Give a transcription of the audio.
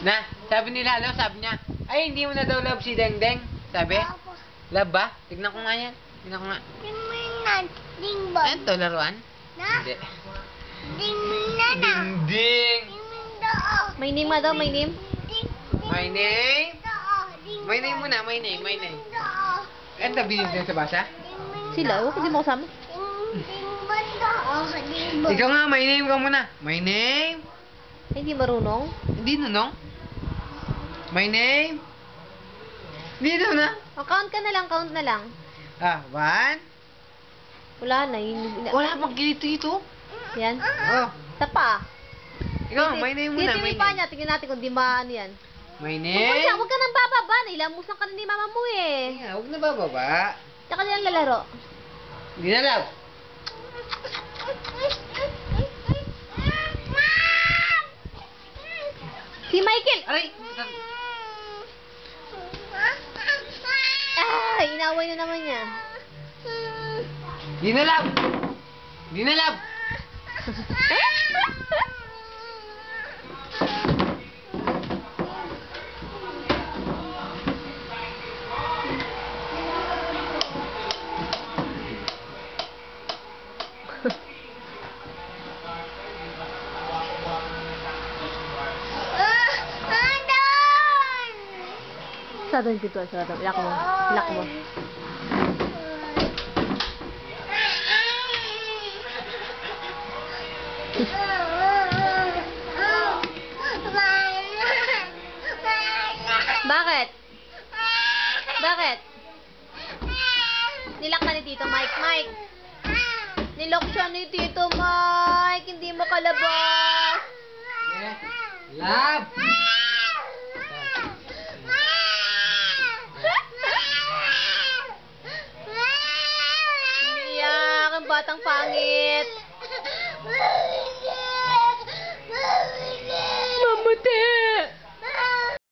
Na, sabi ni Lalo, sabi niya, ay, hindi mo na daw love si Dengdeng. Sabi? Love ba? Tignan ko nga yan. Tignan ko nga. Ano to, laruan? Hindi. Dingding! May name nga daw, may name. My name? My name muna, my name. Ano to, binigyan sa basa? Sila, huwag hindi mo kasama. Ikaw nga, my name ka muna. My name? Hindi marunong. Hindi nunong. My name? Dito na. O, count ka na lang, count na lang. Ah, 1? Wala na. Wala pang ganito ito. Yan. Oh. Tapa. Ikaw, my name muna, my Titiri pa name. niya. Tingnan natin kung di maano yan. My Huwag name? ka nang bababa. Nailamusan ka na ni mama mo eh. Yeah, huwag na bababa. Tsaka nilang lalaro. Hindi na love. Si Michael! Aray! Ah, inaway na naman niya. Hindi na love! Hindi na love! Sarado yung pintuan, sarado. Lock mo. Lock mo. Bakit? Bakit? Nilock ka ni Tito Mike. Mike! Nilock siya ni Tito Mike. Hindi makalabas. Yeah. Love! Umiyak ang batang pangit.